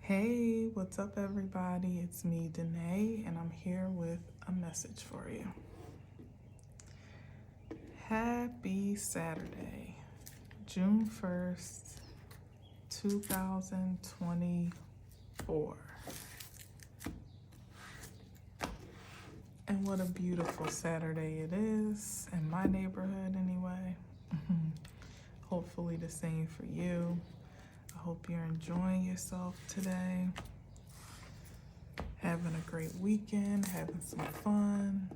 Hey, what's up, everybody? It's me, Danae, and I'm here with a message for you. Happy Saturday, June 1st, 2024. And what a beautiful Saturday it is, in my neighborhood anyway. Hopefully the same for you. I hope you're enjoying yourself today, having a great weekend, having some fun,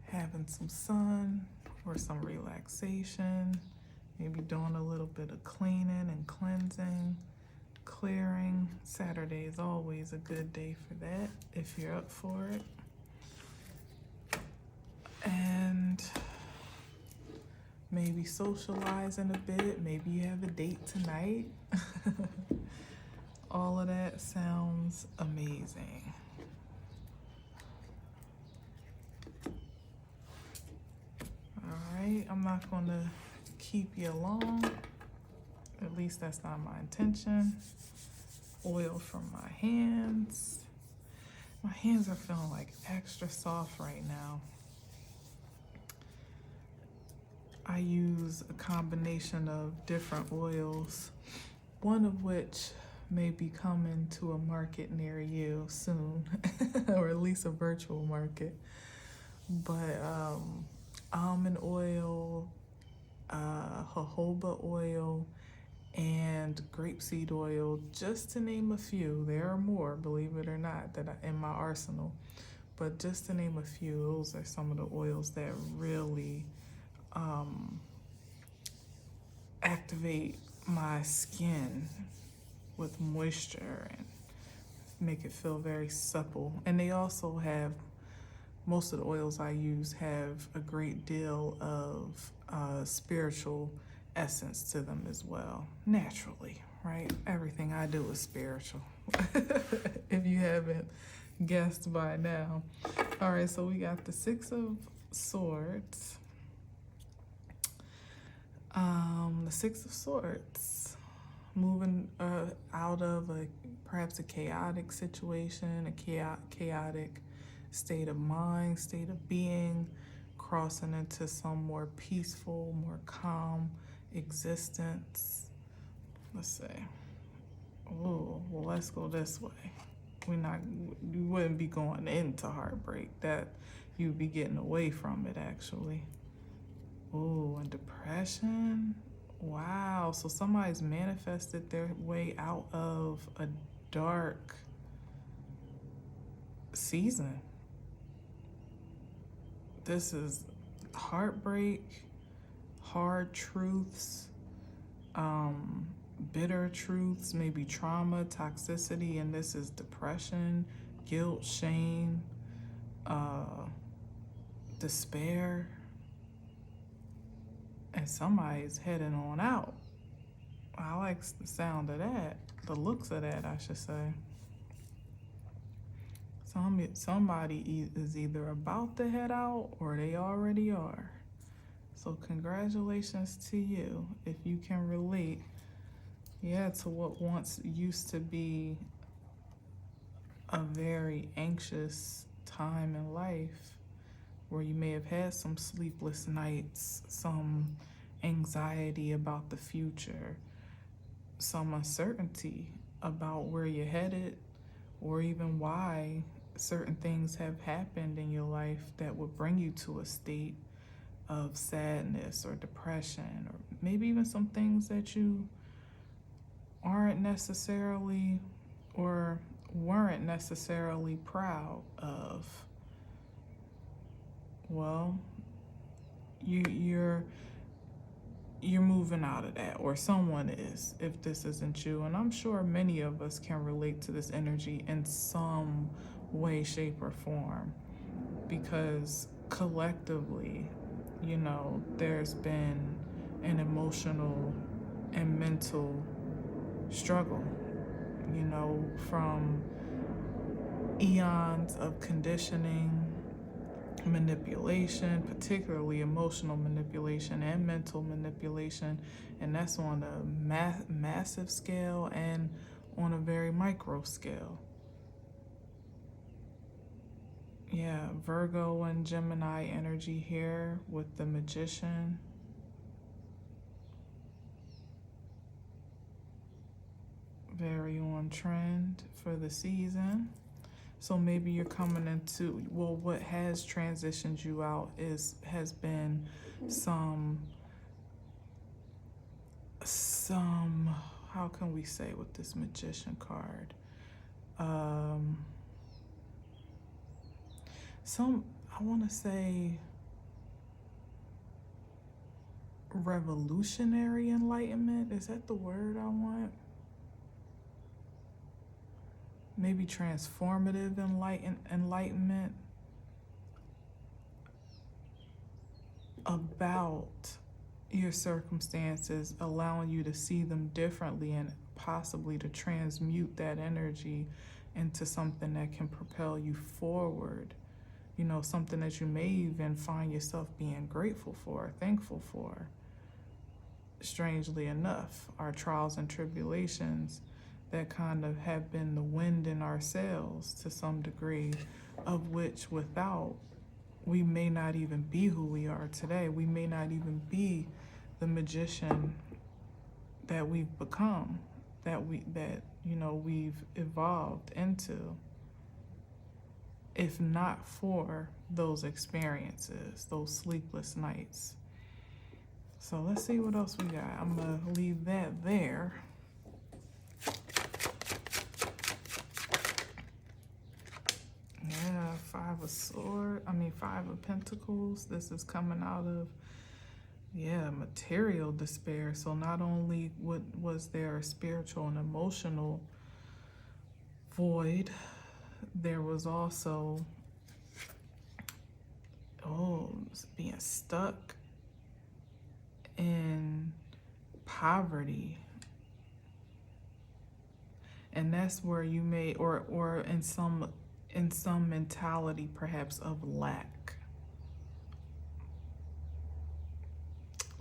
having some sun or some relaxation, maybe doing a little bit of cleaning and cleansing, clearing. Saturday is always a good day for that if you're up for it. And maybe socializing a bit, maybe you have a date tonight. All of that sounds amazing. All right, I'm not going to keep you long. At least that's not my intention. Oil from my hands. My hands are feeling like extra soft right now. I use a combination of different oils, one of which may be coming to a market near you soon, or at least a virtual market. But almond oil, jojoba oil, and grapeseed oil, just to name a few. There are more, believe it or not, that are in my arsenal. But just to name a few, those are some of the oils that really activate my skin with moisture and make it feel very supple. And they also have, most of the oils I use have a great deal of spiritual essence to them as well, naturally, right? Everything I do is spiritual, if you haven't guessed by now. All right, so we got the Six of Swords. The Six of Swords, moving out of perhaps a chaotic situation, a chaotic state of mind, state of being, crossing into some more peaceful, more calm existence. Let's see. Oh, well, let's go this way. You wouldn't be going into heartbreak. That you'd be getting away from it, actually. Oh, and depression. Wow. So somebody's manifested their way out of a dark season. This is heartbreak, hard truths, bitter truths, maybe trauma, toxicity, and this is depression, guilt, shame, despair. And somebody's heading on out. I like the sound of that, the looks of that, I should say. Somebody is either about to head out or they already are. So congratulations to you if you can relate, to what once used to be a very anxious time in life, where you may have had some sleepless nights, some anxiety about the future, some uncertainty about where you're headed, or even why certain things have happened in your life that would bring you to a state of sadness or depression, or maybe even some things that you aren't necessarily or weren't necessarily proud of. Well, you're moving out of that, or someone is, if this isn't you. And I'm sure many of us can relate to this energy in some way, shape, or form, because collectively, there's been an emotional and mental struggle, from eons of conditioning, manipulation, particularly emotional manipulation and mental manipulation, and that's on a massive scale, and on a very micro scale. Yeah, Virgo and Gemini energy here with the Magician. Very on trend for the season. So maybe you're coming into, well, what has transitioned you out has been some how can we say with this Magician card? I want to say revolutionary enlightenment. Is that the word I want? Maybe transformative enlightenment about your circumstances, allowing you to see them differently and possibly to transmute that energy into something that can propel you forward. You know, something that you may even find yourself being grateful for, thankful for. Strangely enough, our trials and tribulations that kind of have been the wind in our sails to some degree, of which without, we may not even be who we are today. We may not even be the magician that we've become, that we've evolved into, if not for those experiences, those sleepless nights. So let's see what else we got. I'm gonna leave that there. Yeah, Five of Pentacles. This is coming out of, material despair. So not only was there a spiritual and emotional void, there was also, being stuck in poverty. And that's where you may, or in some mentality perhaps of lack,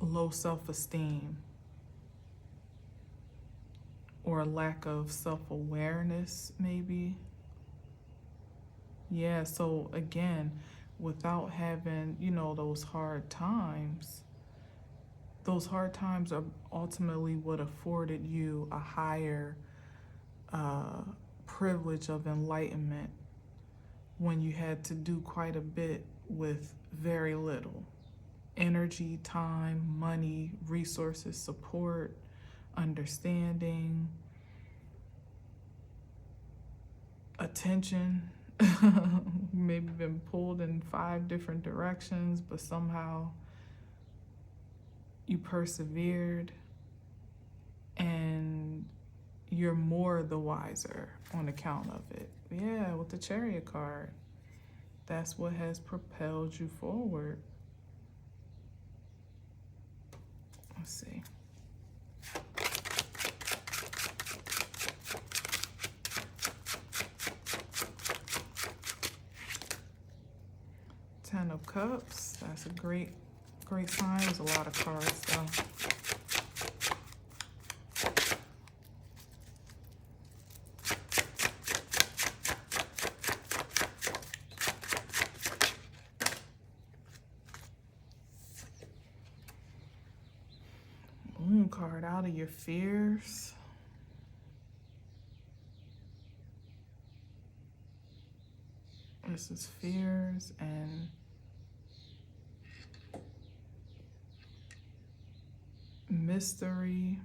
low self-esteem, or lack of self-awareness maybe. Yeah, so again, without having, those hard times are ultimately what afforded you a higher privilege of enlightenment, when you had to do quite a bit with very little energy, time, money, resources, support, understanding, attention. Maybe been pulled in 5 different directions, but somehow you persevered, and you're more the wiser on account of it. Yeah, with the Chariot card, that's what has propelled you forward. Let's see. Ten of Cups. That's a great sign. There's a lot of cards though. Moon card, out of your fears. This is fears and mystery,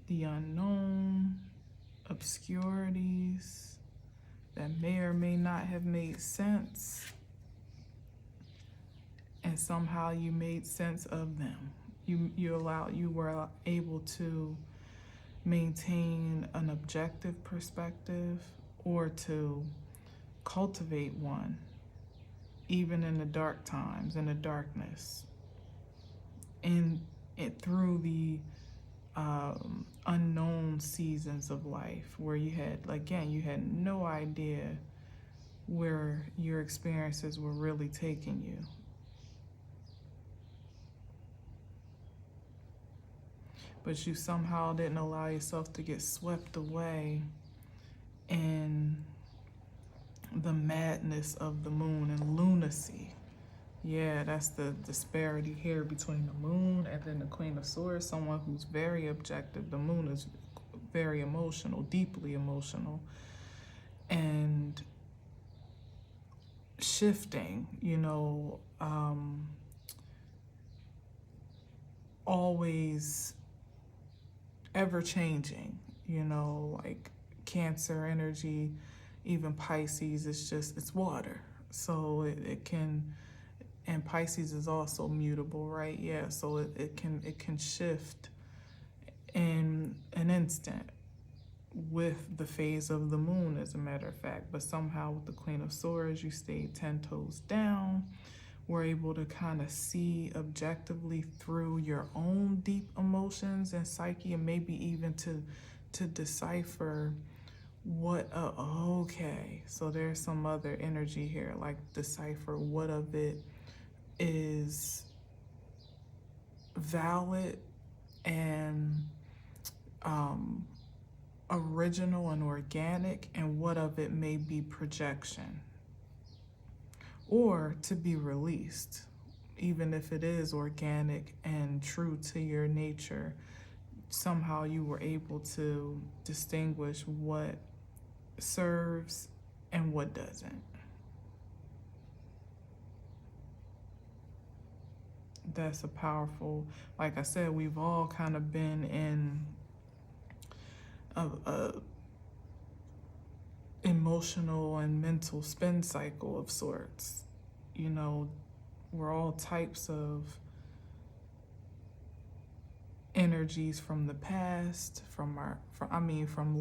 the unknown, obscurities that may or may not have made sense, and somehow you made sense of them. You were able to maintain an objective perspective, or to cultivate one, even in the dark times, in the darkness, and through the unknown seasons of life, where you had no idea where your experiences were really taking you. but you somehow didn't allow yourself to get swept away in the madness of the moon and lunacy. Yeah, that's the disparity here between the moon and then the Queen of Swords, someone who's very objective. The moon is very emotional, deeply emotional, and shifting, always ever changing, like Cancer energy, even Pisces, it's water. So it can, and Pisces is also mutable, right? Yeah, so it can shift in an instant with the phase of the moon, as a matter of fact. But somehow with the Queen of Swords, you stay 10 toes down. We're able to kind of see objectively through your own deep emotions and psyche, and maybe even to decipher okay, so there's some other energy here, like decipher what of it is valid and original and organic, and what of it may be projection or to be released. Even if it is organic and true to your nature, somehow you were able to distinguish what serves and what doesn't. That's a powerful, like I said, we've all kind of been in a emotional and mental spin cycle of sorts. We're all types of energies from the past, from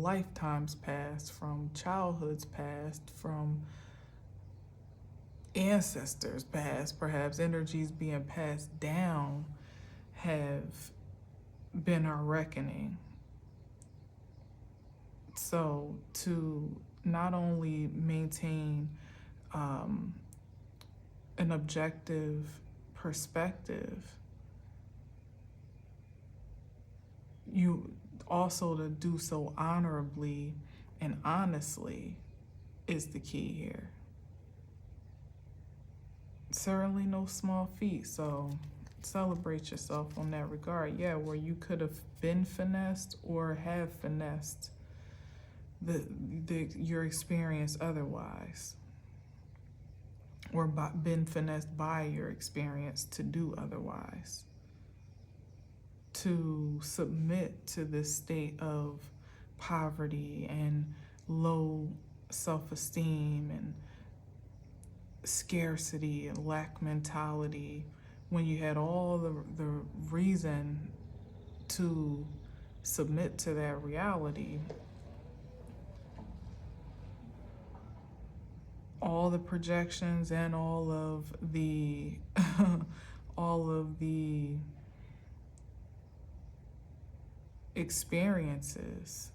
lifetimes past, from childhoods past, from ancestors past, perhaps energies being passed down have been our reckoning. So to not only maintain an objective perspective, you also to do so honorably and honestly is the key here. Certainly no small feat, so celebrate yourself on that regard. Yeah, where you could have been finessed or have finessed your experience otherwise, or been finessed by your experience to do otherwise, to submit to this state of poverty and low self-esteem and scarcity and lack mentality, when you had all the reason to submit to that reality. All the projections and all of the all of the experiences,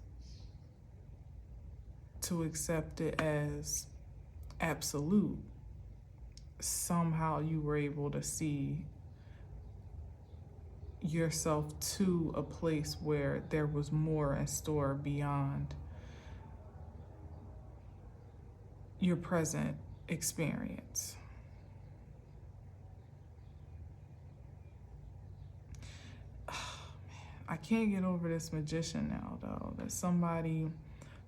to accept it as absolute, somehow you were able to see yourself to a place where there was more in store beyond your present experience. I can't get over this magician now, though. That somebody,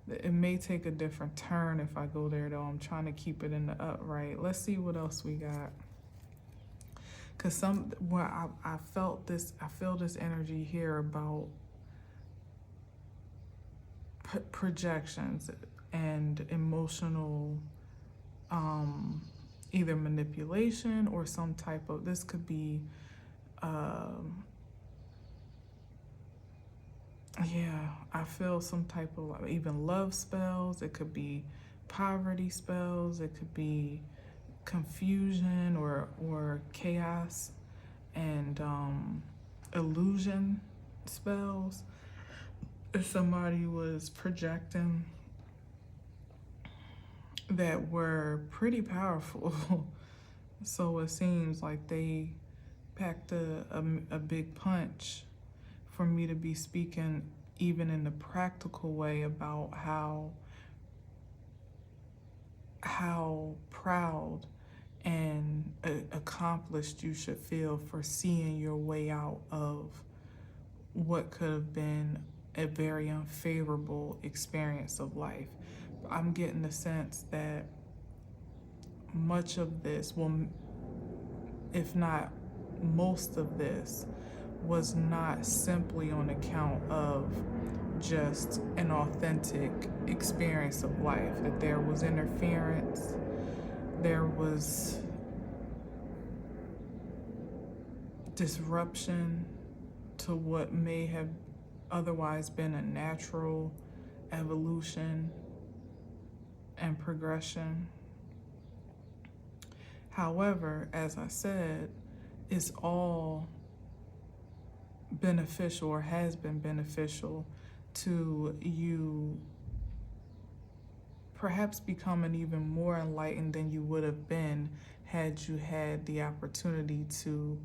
it may take a different turn if I go there, though. I'm trying to keep it in the upright. Let's see what else we got. Because I feel this energy here about projections and emotional, either manipulation or some type of, this could be, yeah, I feel some type of even love spells. It could be poverty spells. It could be confusion or chaos and illusion spells. If somebody was projecting that were pretty powerful, so it seems like they packed a big punch for me to be speaking even in the practical way about how proud and accomplished you should feel for seeing your way out of what could have been a very unfavorable experience of life. I'm getting the sense that much of this, well, if not most of this, was not simply on account of just an authentic experience of life, that there was interference, there was disruption to what may have otherwise been a natural evolution and progression. However, as I said, it's all beneficial, or has been beneficial, to you perhaps becoming even more enlightened than you would have been had you had the opportunity to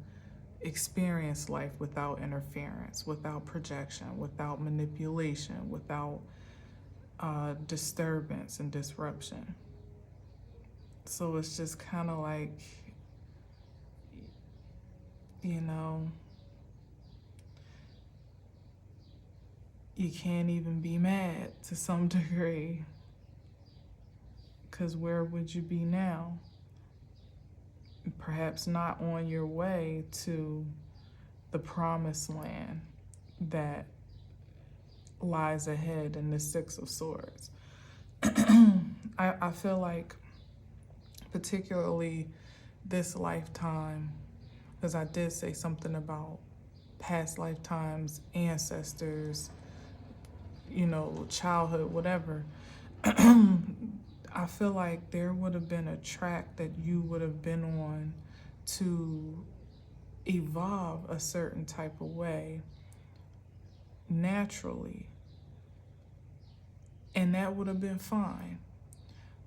experience life without interference, without projection, without manipulation, without disturbance and disruption. So it's just kind of like, you know, you can't even be mad to some degree, because where would you be now? Perhaps not on your way to the promised land that lies ahead in the Six of Swords. I feel like particularly this lifetime, because I did say something about past lifetimes, ancestors, you know, childhood, whatever. I feel like there would have been a track that you would have been on to evolve a certain type of way naturally. And that would have been fine.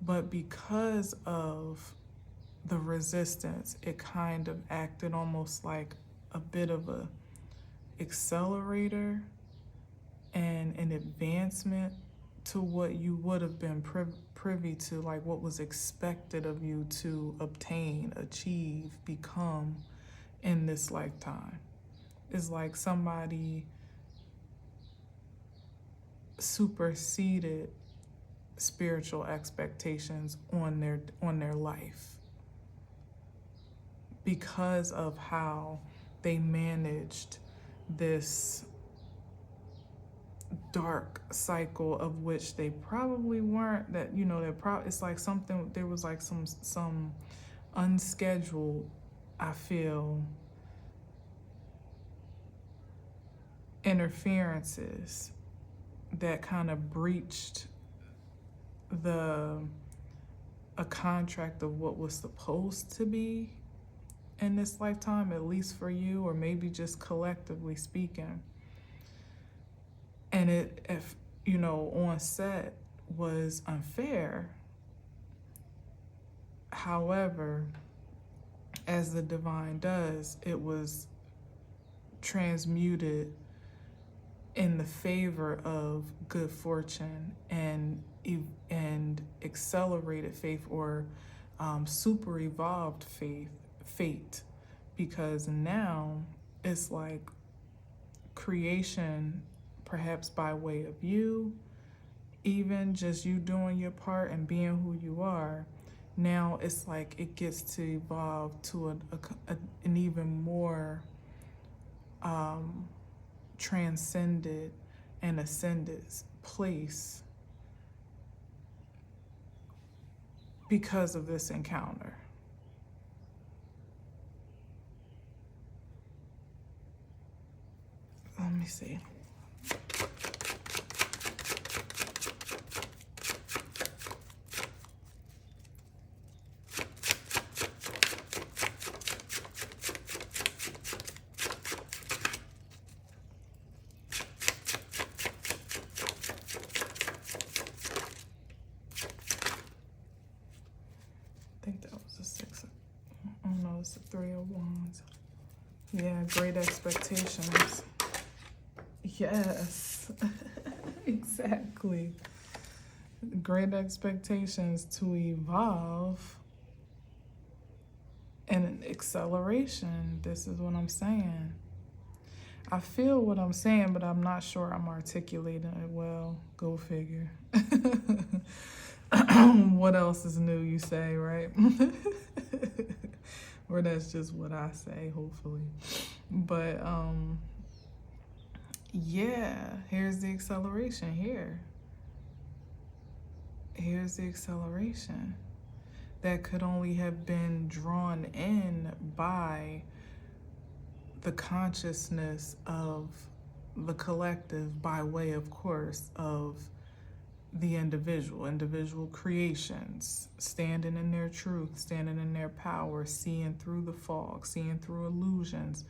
But because of the resistance, it kind of acted almost like a bit of a accelerator and an advancement to what you would have been privy to, like what was expected of you to obtain, achieve, become in this lifetime. It's like somebody superseded spiritual expectations on their life because of how they managed this dark cycle, of which they probably weren't, that, you know, it's like something, there was like some unscheduled, I feel, interferences that kind of breached a contract of what was supposed to be in this lifetime, at least for you, or maybe just collectively speaking. And it, if you know, on set was unfair. However, as the divine does, it was transmuted in the favor of good fortune and accelerated faith, or super evolved fate, because now it's like creation, perhaps by way of you, even just you doing your part and being who you are. Now it's like it gets to evolve to an even more transcended and ascended place because of this encounter. Let me see. I think that was a 6. Oh no, it's a 3 of Wands. Yeah, great expectations. Yes, exactly. Great expectations to evolve and an acceleration. This is what I'm saying. I feel what I'm saying, but I'm not sure I'm articulating it well. Go figure. What else is new, you say, right? Or that's just what I say, hopefully. But yeah, here's the acceleration here. Here's the acceleration that could only have been drawn in by the consciousness of the collective, by way, of course, of the individual creations, standing in their truth, standing in their power, seeing through the fog, seeing through illusions,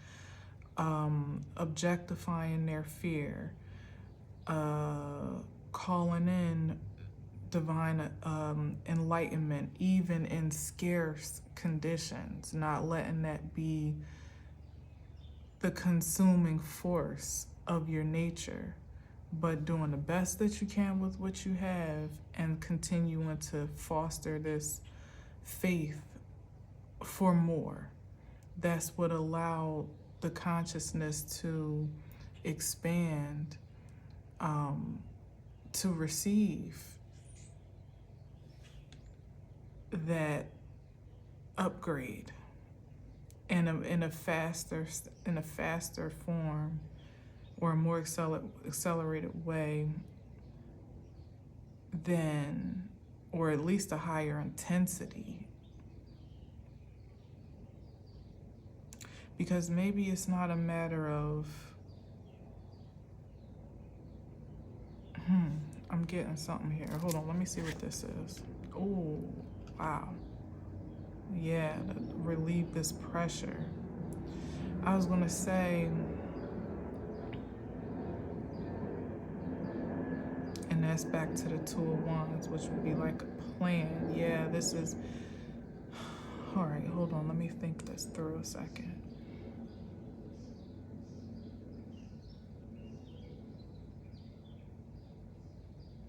objectifying their fear, calling in divine enlightenment, even in scarce conditions, not letting that be the consuming force of your nature, but doing the best that you can with what you have and continuing to foster this faith for more. That's what allowed the consciousness to expand, to receive that upgrade in a faster form, or a more accelerated way than, or at least a higher intensity. Because maybe it's not a matter of, I'm getting something here. Hold on, let me see what this is. Oh, wow. Yeah, to relieve this pressure. I was gonna say, and that's back to the Two of Wands, which would be like a plan. Yeah, this is, all right, hold on, let me think this through a second.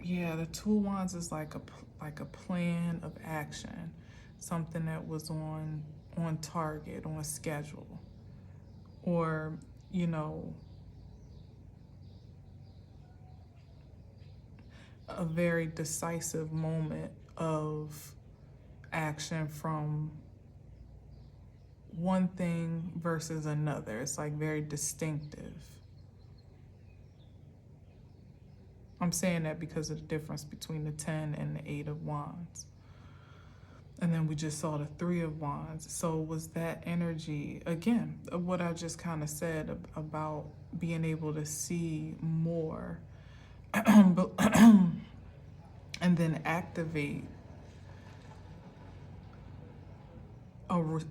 Yeah, the Two of Wands is like a plan of action, something that was on target, on schedule, or, you know, a very decisive moment of action from one thing versus another. It's like very distinctive. I'm saying that because of the difference between the 10 and the 8 of Wands. And then we just saw the 3 of Wands. So was that energy, again, of what I just kind of said about being able to see more but and then activate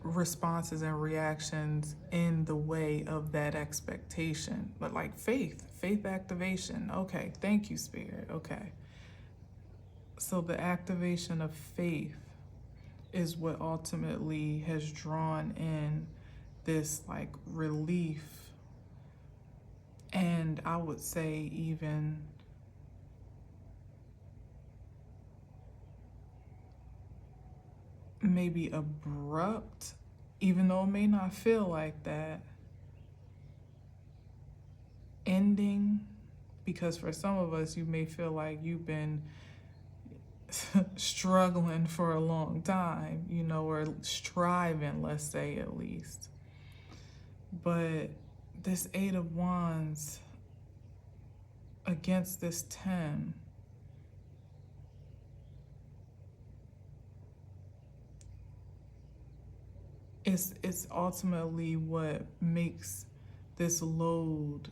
responses and reactions in the way of that expectation. But like faith activation. Okay, thank you, Spirit. Okay. So the activation of faith is what ultimately has drawn in this like relief, and I would say even maybe abrupt, even though it may not feel like that, ending. Because for some of us, you may feel like you've been struggling for a long time, you know, or striving, let's say, at least. But this 8 of Wands against this 10, it's ultimately what makes this load.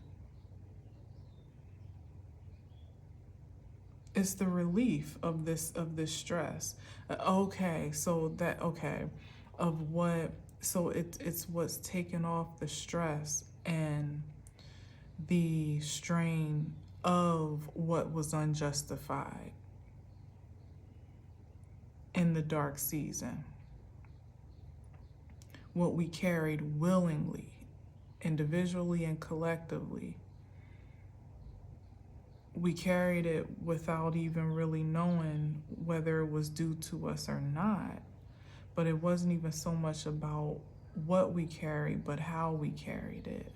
It's the relief of this stress. Okay, so that, okay, of what, so it's what's taken off the stress and the strain of what was unjustified in the dark season. What we carried willingly, individually and collectively, we carried it without even really knowing whether it was due to us or not. But it wasn't even so much about what we carried, but how we carried it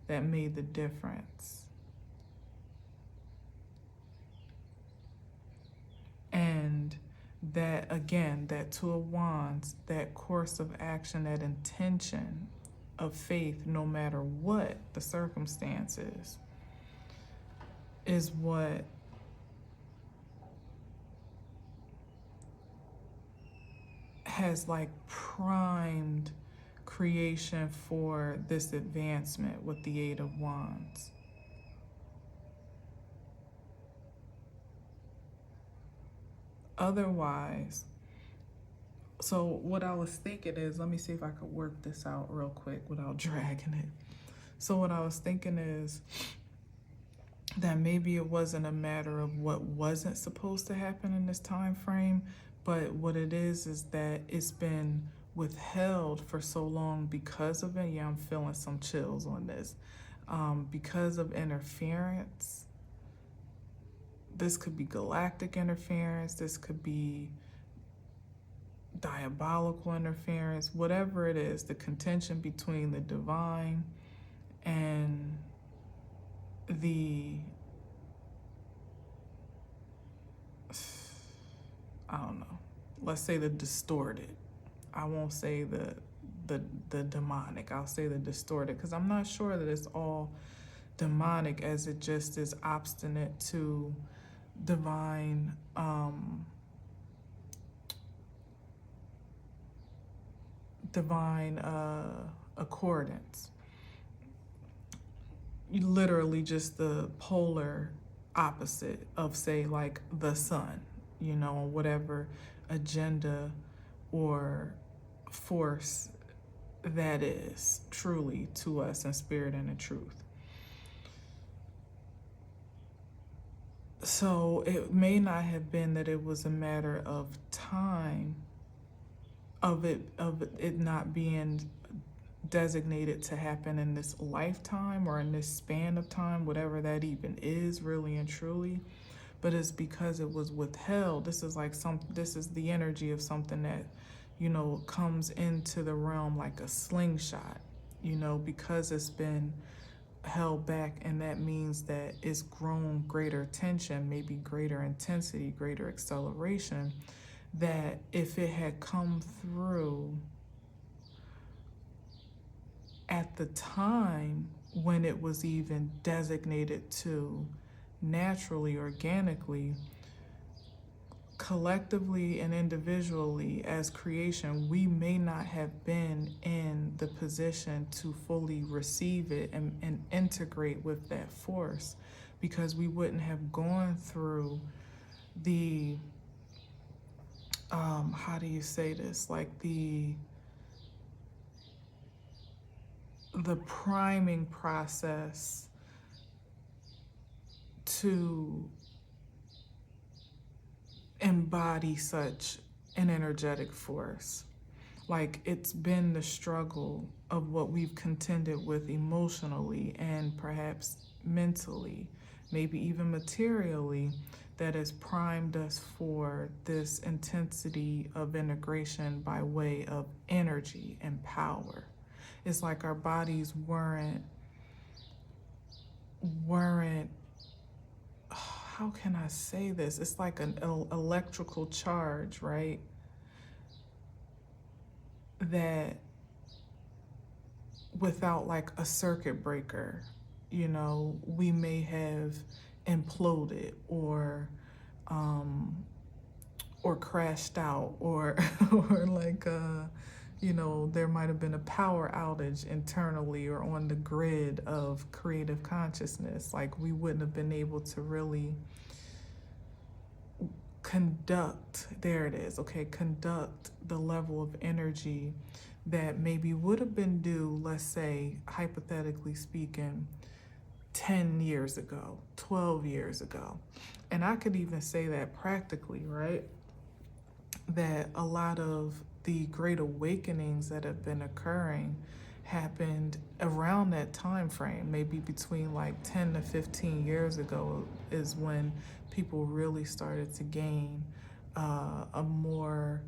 that made the difference. And that, again, that Two of Wands, that course of action, that intention of faith, no matter what the circumstances, is what has like primed creation for this advancement with the Eight of Wands. Otherwise, so what I was thinking is, let me see if I could work this out real quick without dragging it. So what I was thinking is that maybe it wasn't a matter of what wasn't supposed to happen in this time frame, but what it is that it's been withheld for so long because of it. Yeah, I'm feeling some chills on this. Because of interference. This could be galactic interference. This could be diabolical interference. Whatever it is, the contention between the divine and the, I don't know, let's say the distorted. I won't say the demonic. I'll say the distorted, because I'm not sure that it's all demonic, as it just is obstinate to divine accordance. Literally just the polar opposite of, say, like the sun, you know, whatever agenda or force that is truly to us in spirit and in truth. So it may not have been that it was a matter of time, of it not being designated to happen in this lifetime or in this span of time, whatever that even is, really and truly, but it's because it was withheld. This is like this is the energy of something that, you know, comes into the realm like a slingshot, you know, because it's been held back, and that means that it's grown greater tension, maybe greater intensity, greater acceleration, that if it had come through at the time when it was even designated to naturally, organically, collectively and individually as creation, we may not have been in the position to fully receive it and integrate with that force, because we wouldn't have gone through the, how do you say this? Like the priming process to embody such an energetic force. Like, it's been the struggle of what we've contended with emotionally and perhaps mentally, maybe even materially, that has primed us for this intensity of integration by way of energy and power. It's like our bodies weren't, how can I say this? It's like an electrical charge, right? That without like a circuit breaker, you know, we may have imploded or crashed out, or or like you know, there might have been a power outage internally or on the grid of creative consciousness. Like, we wouldn't have been able to really conduct, there it is, okay, conduct the level of energy that maybe would have been due, let's say, hypothetically speaking, 10 years ago, 12 years ago. And I could even say that practically, right? That a lot of the great awakenings that have been occurring happened around that time frame, maybe between like 10 to 15 years ago is when people really started to gain a more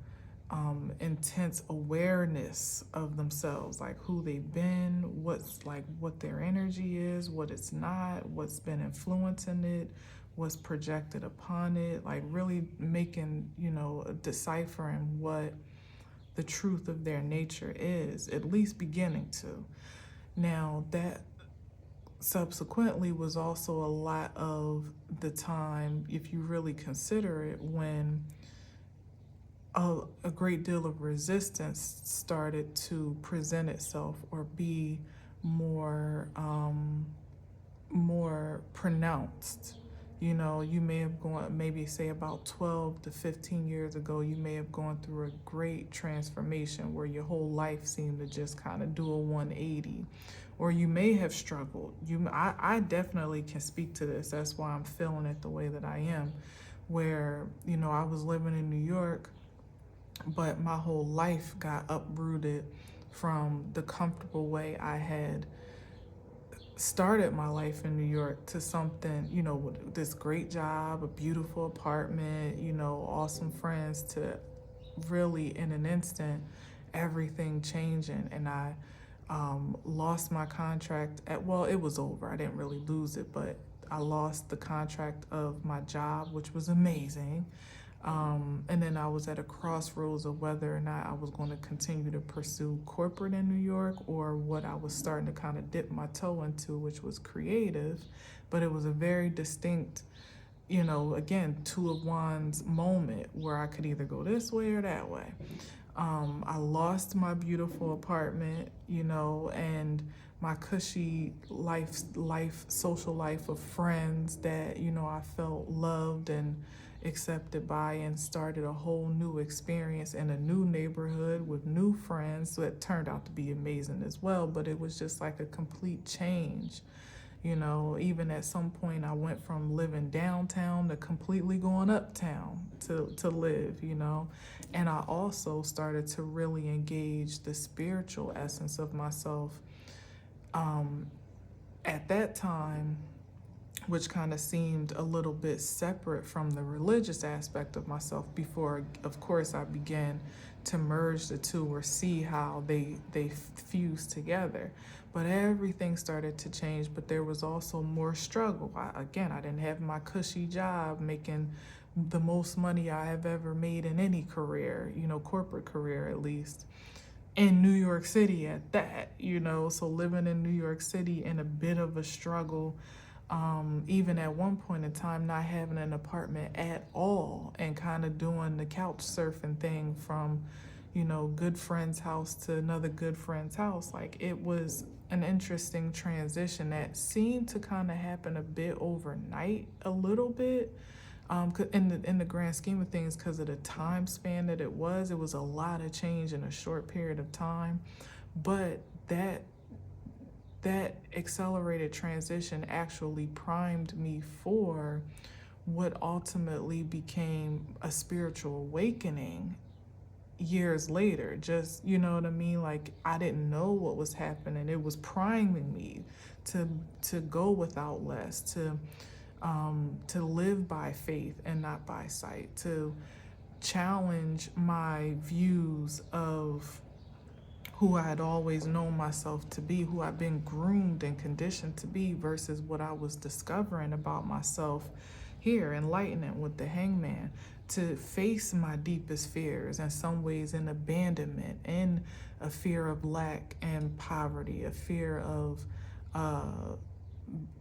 intense awareness of themselves, like who they've been, what's like what their energy is, what it's not, what's been influencing it, what's projected upon it, like really making, deciphering what the truth of their nature is, at least beginning to. Now, that subsequently was also a lot of the time, if you really consider it, when a great deal of resistance started to present itself or be more pronounced. You may have gone, maybe say about 12 to 15 years ago, you may have gone through a great transformation where your whole life seemed to just kind of do a 180. Or you may have struggled. I definitely can speak to this. That's why I'm feeling it the way that I am. Where, I was living in New York, but my whole life got uprooted from the comfortable way I had started my life in New York to something, with this great job, a beautiful apartment, awesome friends, to really in an instant, everything changing. And I lost my contract it was over. I didn't really lose it, but I lost the contract of my job, which was amazing. And then I was at a crossroads of whether or not I was going to continue to pursue corporate in New York or what I was starting to kind of dip my toe into, which was creative. But it was a very distinct, again, two of wands moment where I could either go this way or that way. I lost my beautiful apartment, and my cushy social life of friends that, I felt loved and accepted by, and started a whole new experience in a new neighborhood with new friends. So it turned out to be amazing as well, but it was just like a complete change. Even at some point I went from living downtown to completely going uptown to live, and I also started to really engage the spiritual essence of myself at that time, which kind of seemed a little bit separate from the religious aspect of myself before, of course, I began to merge the two or see how they fuse together. But everything started to change, but there was also more struggle. I didn't have my cushy job making the most money I have ever made in any career, corporate career at least, in New York City at that, so living in New York City in a bit of a struggle. Even at one point in time, not having an apartment at all and kind of doing the couch surfing thing from, good friend's house to another good friend's house. Like, it was an interesting transition that seemed to kind of happen a bit overnight, a little bit, in the grand scheme of things, because of the time span that it was a lot of change in a short period of time. But that accelerated transition actually primed me for what ultimately became a spiritual awakening years later. Just, you know what I mean? Like, I didn't know what was happening. It was priming me to go without less, to live by faith and not by sight, to challenge my views of who I had always known myself to be, who I've been groomed and conditioned to be, versus what I was discovering about myself here, enlightenment with the hangman, to face my deepest fears, in some ways in abandonment, in a fear of lack and poverty, a fear of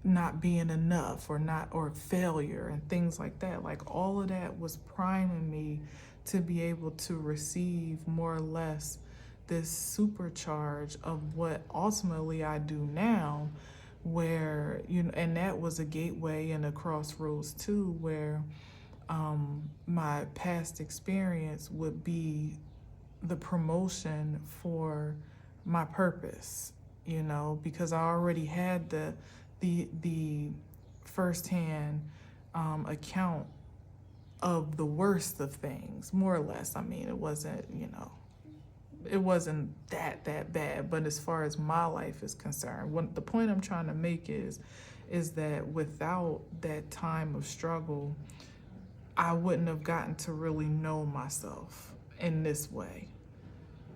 not being enough or failure and things like that. Like, all of that was priming me to be able to receive more or less this supercharge of what ultimately I do now, where, and that was a gateway and a crossroads too, where my past experience would be the promotion for my purpose, because I already had the firsthand account of the worst of things, more or less. I mean, it wasn't, it wasn't that bad, but as far as my life is concerned, the point I'm trying to make is that without that time of struggle, I wouldn't have gotten to really know myself in this way.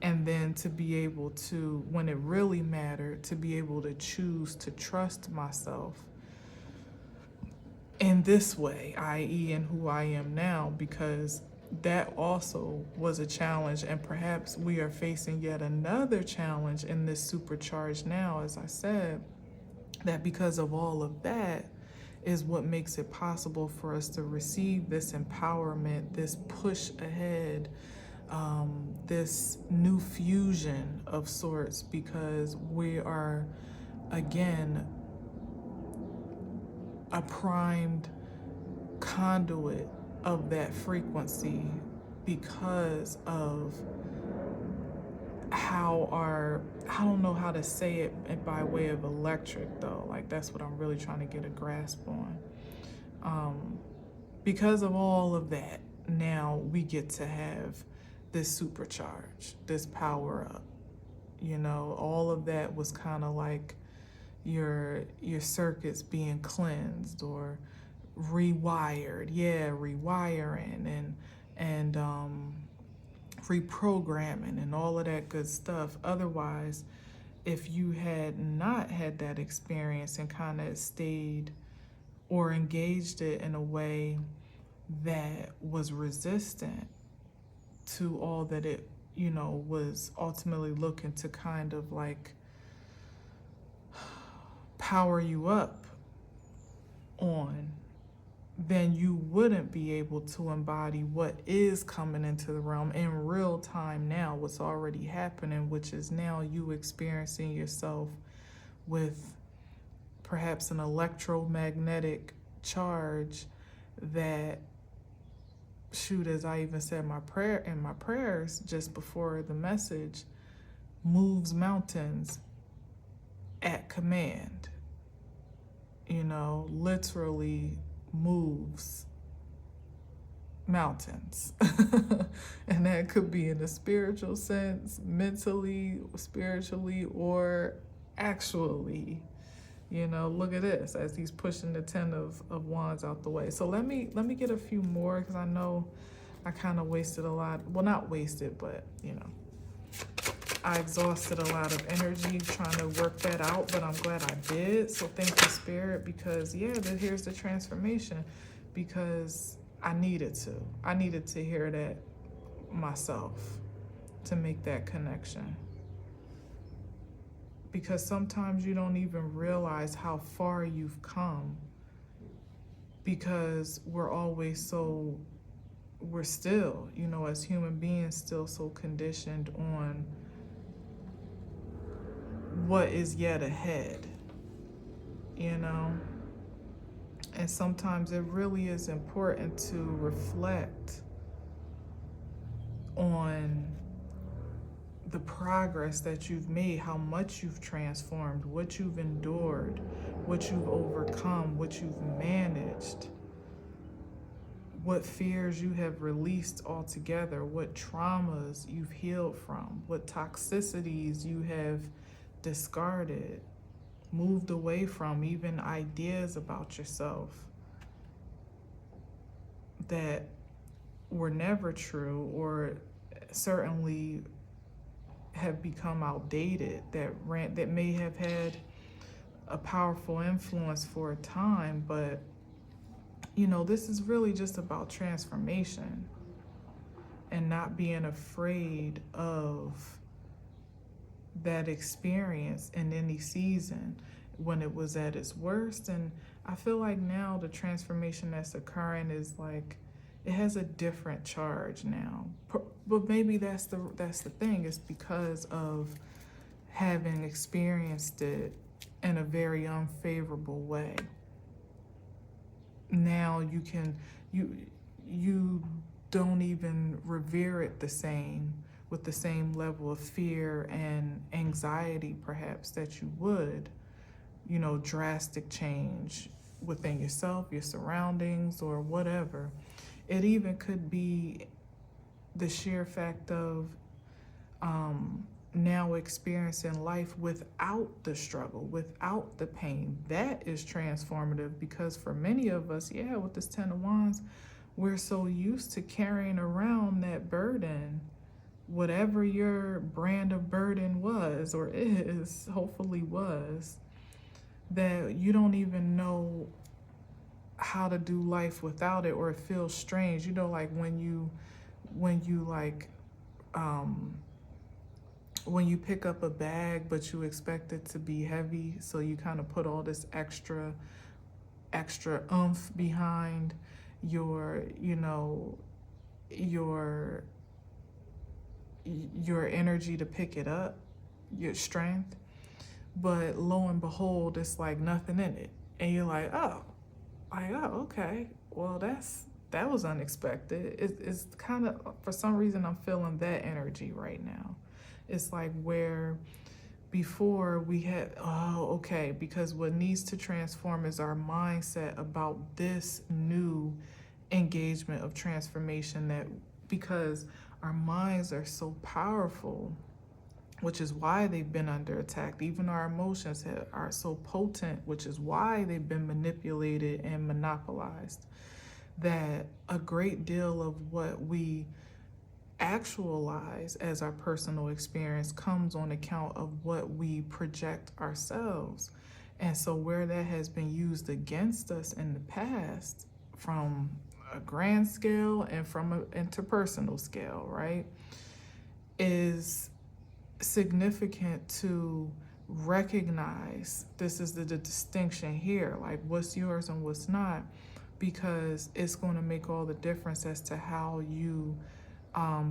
And then to be able to, when it really mattered, to be able to choose to trust myself in this way, i.e. in who I am now, because that also was a challenge. And perhaps we are facing yet another challenge in this supercharge now, as I said, that because of all of that is what makes it possible for us to receive this empowerment, this push ahead, this new fusion of sorts, because we are, again, a primed conduit of that frequency because of how I don't know how to say it by way of electric though, like that's what I'm really trying to get a grasp on. Because of all of that, now we get to have this supercharge, this power up. You know, all of that was kind of like your circuits being cleansed or rewired, rewiring and reprogramming and all of that good stuff. Otherwise, if you had not had that experience and kind of stayed or engaged it in a way that was resistant to all that it, you know, was ultimately looking to kind of like power you up on, then you wouldn't be able to embody what is coming into the realm in real time now, what's already happening, which is now you experiencing yourself with perhaps an electromagnetic charge that, shoot, as I even said my prayers just before the message, moves mountains at command. You know, literally moves mountains. And that could be in a spiritual sense, mentally, spiritually, or actually. You know, look at this as he's pushing the 10 of wands out the way. So let me get a few more, because I know I kind of wasted a lot. Well, not wasted, but you know, I exhausted a lot of energy trying to work that out, but I'm glad I did. So thank you, Spirit, because here's the transformation, because I needed to hear that myself to make that connection. Because sometimes you don't even realize how far you've come, because we're still, you know, as human beings, still so conditioned on what is yet ahead, you know? And sometimes it really is important to reflect on the progress that you've made, how much you've transformed, what you've endured, what you've overcome, what you've managed, what fears you have released altogether, what traumas you've healed from, what toxicities you have discarded, moved away from, even ideas about yourself that were never true, or certainly have become outdated, that may have had a powerful influence for a time, but you know, this is really just about transformation and not being afraid of that experience in any season when it was at its worst. And I feel like now the transformation that's occurring is like, it has a different charge now. But maybe that's the thing. It's because of having experienced it in a very unfavorable way. Now you don't even revere it the same, with the same level of fear and anxiety perhaps that you would, you know, drastic change within yourself, your surroundings, or whatever. It even could be the sheer fact of now experiencing life without the struggle, without the pain. That is transformative, because for many of us, yeah, with this 10 of Wands, we're so used to carrying around that burden, whatever your brand of burden was or is, hopefully was, that you don't even know how to do life without it, or it feels strange. You know, like when you like when you pick up a bag but you expect it to be heavy, so you kind of put all this extra oomph behind your, you know, your energy to pick it up, your strength. But lo and behold, it's like nothing in it, and you're like, oh, okay, well, that was unexpected. It's kind of, for some reason, I'm feeling that energy right now. It's like where before we had, oh, okay, because what needs to transform is our mindset about this new engagement of transformation, that because our minds are so powerful, which is why they've been under attack. Even our emotions are so potent, which is why they've been manipulated and monopolized, that a great deal of what we actualize as our personal experience comes on account of what we project ourselves. And so where that has been used against us in the past, from a grand scale and from an interpersonal scale, right, is significant to recognize. This is the distinction here, like what's yours and what's not, because it's going to make all the difference as to how you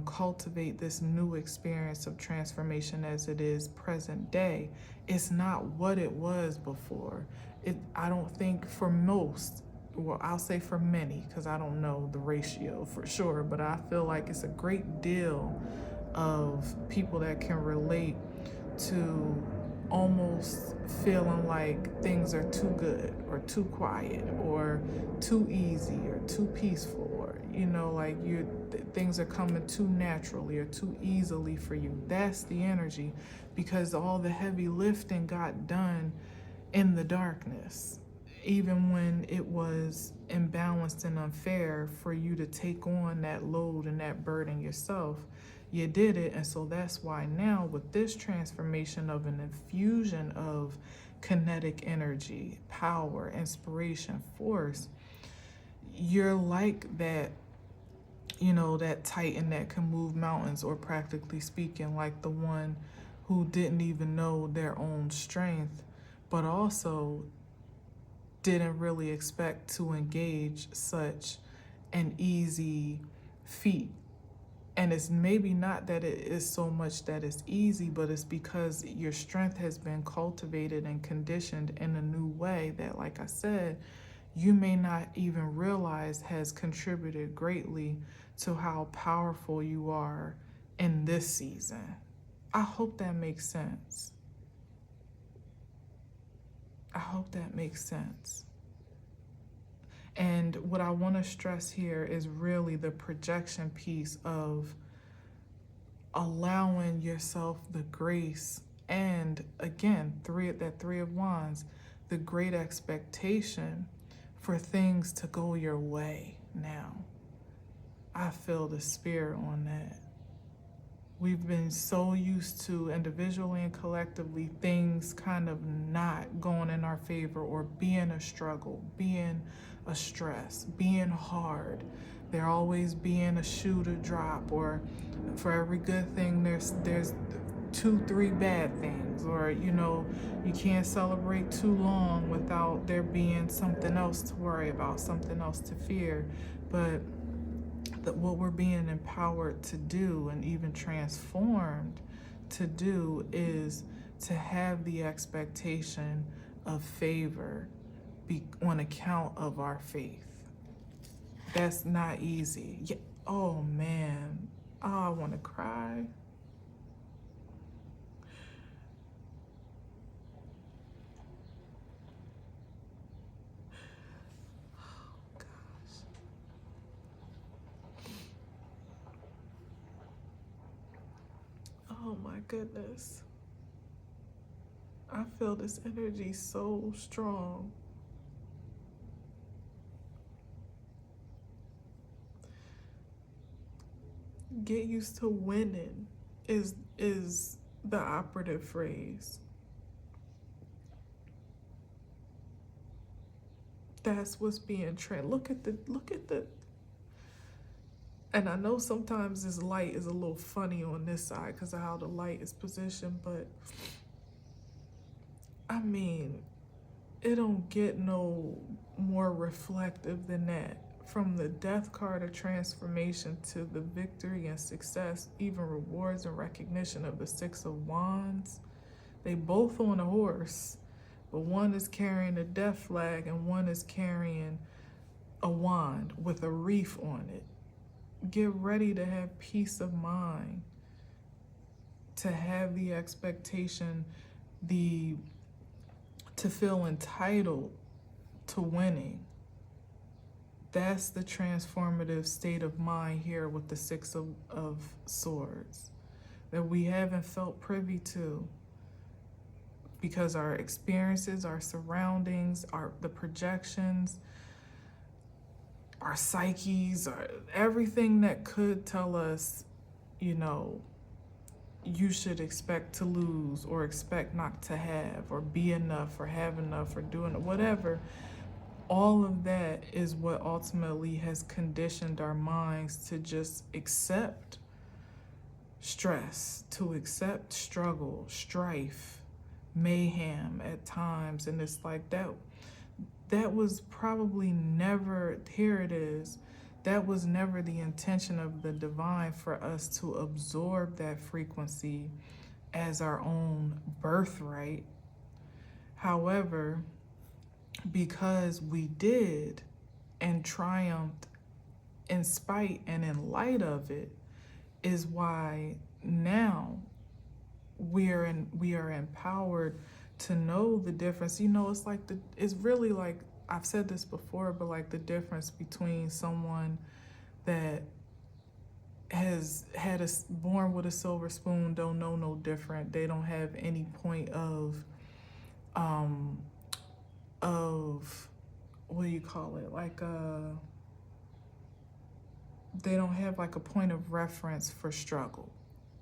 cultivate this new experience of transformation as it is present day. It's not what it was before. I don't think for most, well, I'll say for many, because I don't know the ratio for sure, but I feel like it's a great deal of people that can relate to almost feeling like things are too good or too quiet or too easy or too peaceful, or, you know, like things are coming too naturally or too easily for you. That's the energy, because all the heavy lifting got done in the darkness, even when it was imbalanced and unfair for you to take on that load and that burden yourself. You did it. And so that's why now, with this transformation of an infusion of kinetic energy, power, inspiration, force, you're like that, you know, that titan that can move mountains, or practically speaking, like the one who didn't even know their own strength, but also didn't really expect to engage such an easy feat. And it's maybe not that it is so much that it's easy, but it's because your strength has been cultivated and conditioned in a new way that, like I said, you may not even realize has contributed greatly to how powerful you are in this season. I hope that makes sense. I hope that makes sense. And what I want to stress here is really the projection piece of allowing yourself the grace, and again, that Three of Wands, the great expectation for things to go your way now. I feel the spirit on that. We've been so used to, individually and collectively, things kind of not going in our favor, or being a struggle, being a stress, being hard. There always being a shoe to drop, or for every good thing there's 2-3 bad things, or, you know, you can't celebrate too long without there being something else to worry about, something else to fear. But what we're being empowered to do, and even transformed to do, is to have the expectation of favor on account of our faith. That's not easy. Yeah. Oh man, oh, I want to cry. Oh Oh my goodness. I feel this energy so strong. Get used to winning is the operative phrase. That's what's being trained. Look at the and I know sometimes this light is a little funny on this side because of how the light is positioned, but I mean, it don't get no more reflective than that. From the death card of transformation to the victory and success, even rewards and recognition of the Six of Wands. They both on a horse, but one is carrying a death flag and one is carrying a wand with a wreath on it. Get ready to have peace of mind, to have the expectation, to feel entitled to winning. That's the transformative state of mind here with the Six of Swords that we haven't felt privy to because our experiences, our surroundings, the projections, our psyches, everything that could tell us, you should expect to lose or expect not to have or be enough or have enough or doing whatever. All of that is what ultimately has conditioned our minds to just accept stress, to accept struggle, strife, mayhem at times. And it's like that was probably never, here it is, that was never the intention of the divine, for us to absorb that frequency as our own birthright. However, because we did and triumphed in spite and in light of it, is why now we are empowered to know the difference. It's like it's really like, I've said this before, but like the difference between someone that has had born with a silver spoon, don't know no different. They don't have any point of what do you call it? Like they don't have like a point of reference for struggle.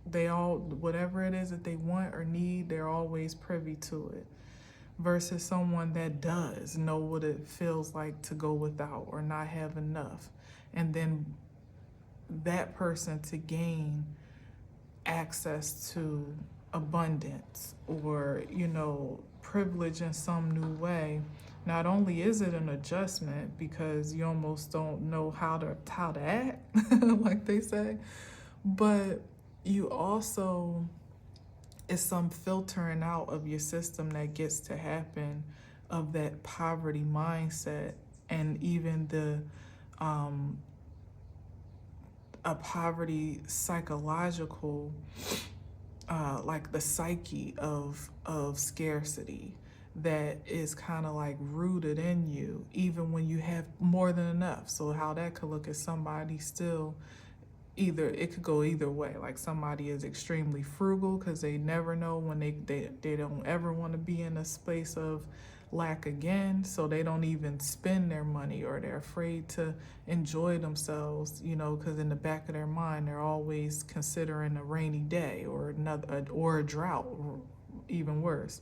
They all, whatever it is that they want or need, they're always privy to it. Versus someone that does know what it feels like to go without or not have enough. And then that person to gain access to abundance or, privilege in some new way. Not only is it an adjustment because you almost don't know how to act, like they say, but you also, it's some filtering out of your system that gets to happen of that poverty mindset, and even a poverty psychological, like the psyche of scarcity that is kind of like rooted in you, even when you have more than enough. So how that could look at somebody still, it could go either way. Like somebody is extremely frugal because they never know when they don't ever want to be in a space of lack again, so they don't even spend their money, or they're afraid to enjoy themselves, because in the back of their mind they're always considering a rainy day or a drought, or even worse.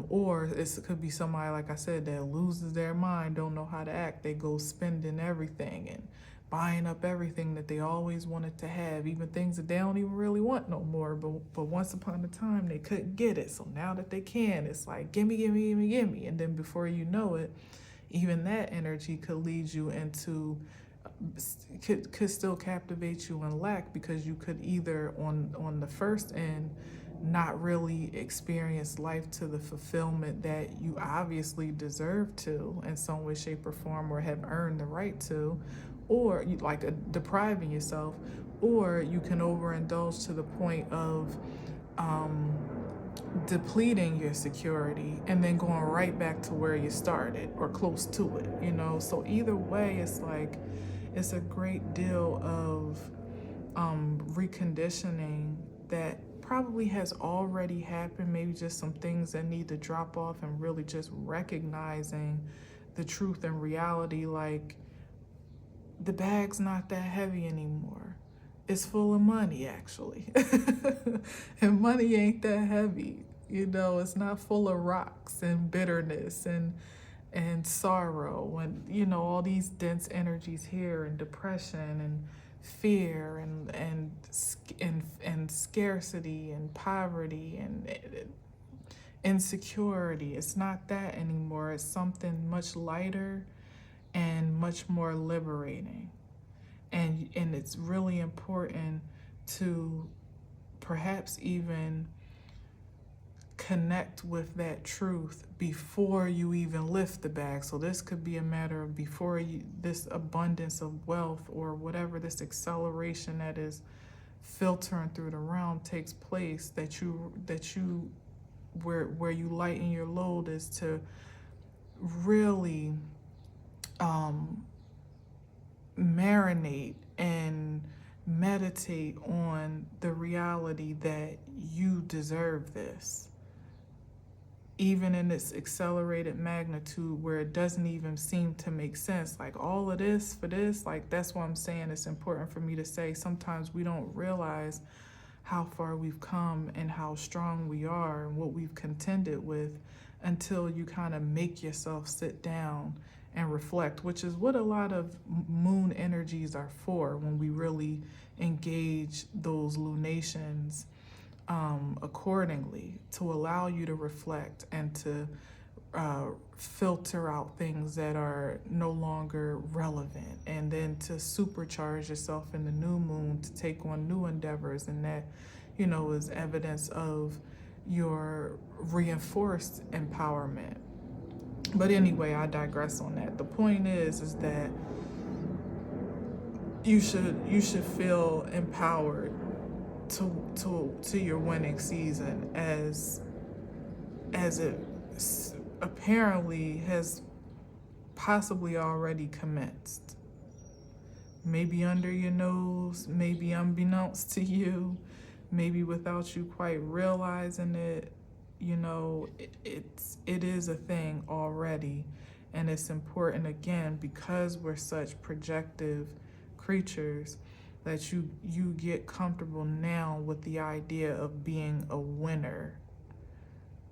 Or it could be somebody, like I said, that loses their mind, don't know how to act. They go spending everything and buying up everything that they always wanted to have, even things that they don't even really want no more. But once upon a time, they couldn't get it. So now that they can, it's like, gimme, gimme, gimme, gimme. And then before you know it, even that energy could lead you into, could still captivate you in lack, because you could either on the first end not really experience life to the fulfillment that you obviously deserve to in some way, shape, or form, or have earned the right to, or you depriving yourself, or you can overindulge to the point of depleting your security and then going right back to where you started or close to it, So either way, it's like, it's a great deal of reconditioning that probably has already happened, maybe just some things that need to drop off, and really just recognizing the truth and reality, like the bag's not that heavy anymore. It's full of money, actually. And money ain't that heavy. You know, it's not full of rocks and bitterness and sorrow and, you know, all these dense energies here, and depression and fear and scarcity and poverty and insecurity. It's not that anymore. It's something much lighter and much more liberating. And it's really important to perhaps even connect with that truth before you even lift the bag. So this could be a matter of before you, this abundance of wealth or whatever, this acceleration that is filtering through the realm takes place, that you where you lighten your load is to really marinate and meditate on the reality that you deserve this, even in its accelerated magnitude where it doesn't even seem to make sense. Like all of this for this, like that's why I'm saying it's important for me to say sometimes we don't realize how far we've come and how strong we are and what we've contended with until you kind of make yourself sit down and reflect, which is what a lot of moon energies are for, when we really engage those lunations accordingly, to allow you to reflect and to filter out things that are no longer relevant, and then to supercharge yourself in the new moon to take on new endeavors. And that, you know, is evidence of your reinforced empowerment. But anyway, I digress on that. The point is that you should feel empowered to your winning season, as it apparently has possibly already commenced. Maybe under your nose, maybe unbeknownst to you, maybe without you quite realizing it. You know, it is a thing already, and it's important, again, because we're such projective creatures, that you get comfortable now with the idea of being a winner,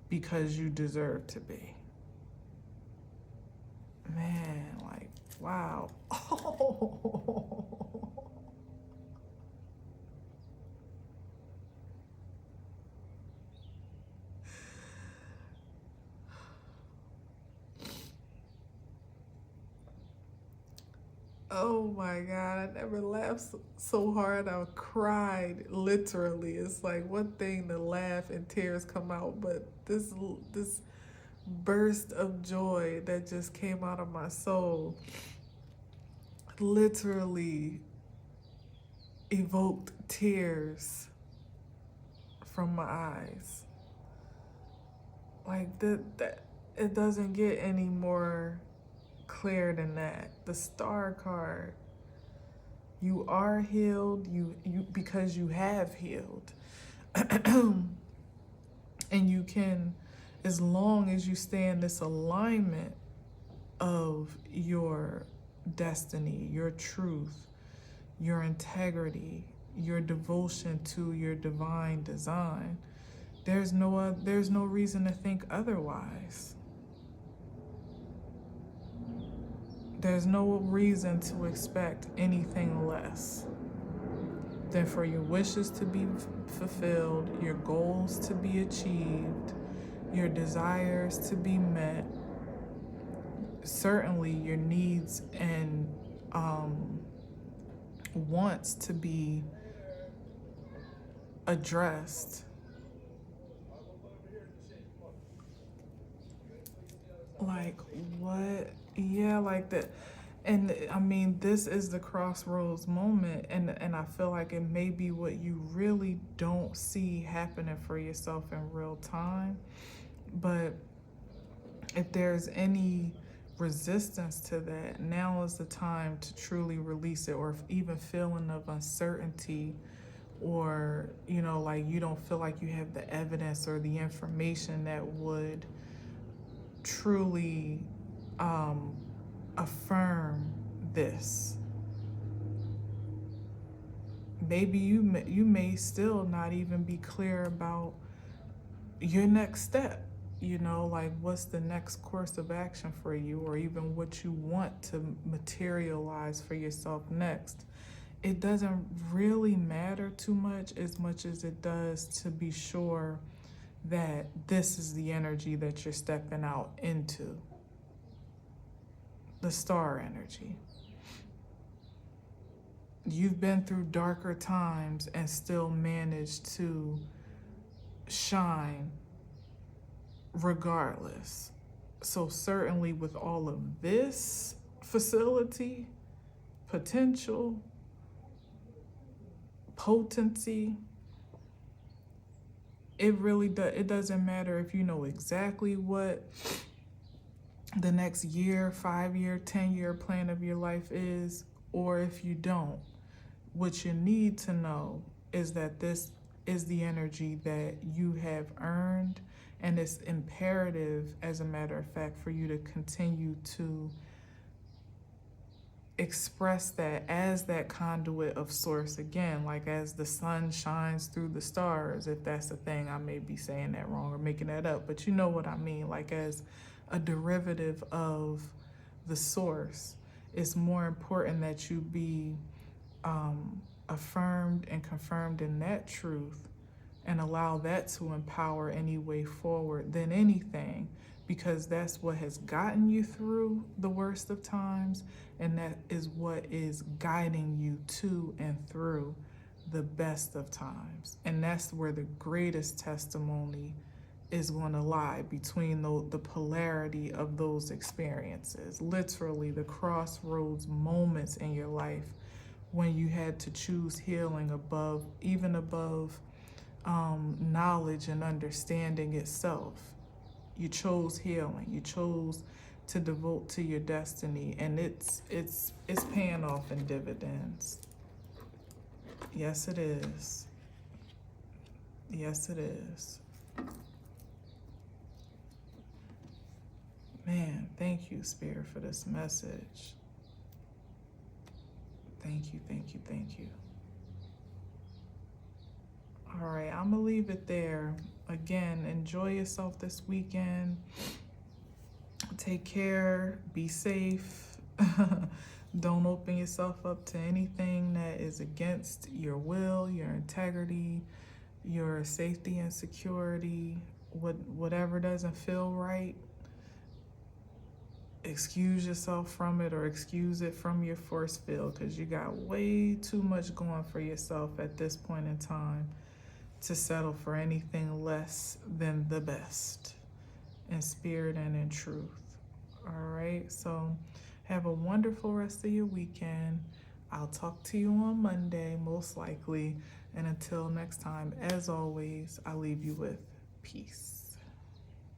because you deserve to be. Man, like, wow. Oh my God, I never laughed so hard. I cried, literally. It's like one thing to laugh and tears come out, but this burst of joy that just came out of my soul literally evoked tears from my eyes. Like that it doesn't get any more clear than that. The star card. You are healed, you because you have healed. And you can, as long as you stay in this alignment of your destiny, your truth, your integrity, your devotion to your divine design, there's no reason to think otherwise. There's no reason to expect anything less than for your wishes to be fulfilled, your goals to be achieved, your desires to be met, certainly your needs and wants to be addressed. Like, what? Yeah, like that. And I mean, this is the crossroads moment, and I feel like it may be what you really don't see happening for yourself in real time. But if there's any resistance to that, now is the time to truly release it, or if even feeling of uncertainty or, you know, like you don't feel like you have the evidence or the information that would truly affirm this. Maybe you may still not even be clear about your next step, you know, like what's the next course of action for you, or even what you want to materialize for yourself next. It doesn't really matter too much as it does to be sure that this is the energy that you're stepping out into, the star energy. You've been through darker times and still managed to shine regardless. So certainly with all of this facility, potential, potency, it doesn't matter if you know exactly what the next year, 5-year, 10-year plan of your life is, or if you don't. What you need to know is that this is the energy that you have earned, and it's imperative, as a matter of fact, for you to continue to express that as that conduit of source. Again, like as the sun shines through the stars, if that's a thing. I may be saying that wrong or making that up, but you know what I mean. Like as a derivative of the source, it's more important that you be affirmed and confirmed in that truth and allow that to empower any way forward than anything, because that's what has gotten you through the worst of times, and that is what is guiding you to and through the best of times. And that's where the greatest testimony is going to lie, between the polarity of those experiences, literally the crossroads moments in your life when you had to choose healing above knowledge and understanding itself. You chose healing. You chose to devote to your destiny, and it's paying off in dividends. Yes, it is. Yes, it is. Man, thank you, Spirit, for this message. Thank you, thank you, thank you. All right, I'm gonna leave it there. Again, enjoy yourself this weekend. Take care, be safe. Don't open yourself up to anything that is against your will, your integrity, your safety and security. Whatever doesn't feel right, excuse yourself from it, or excuse it from your force field, because you got way too much going for yourself at this point in time to settle for anything less than the best in spirit and in truth. All right, so have a wonderful rest of your weekend. I'll talk to you on Monday, most likely. And until next time, as always, I leave you with peace.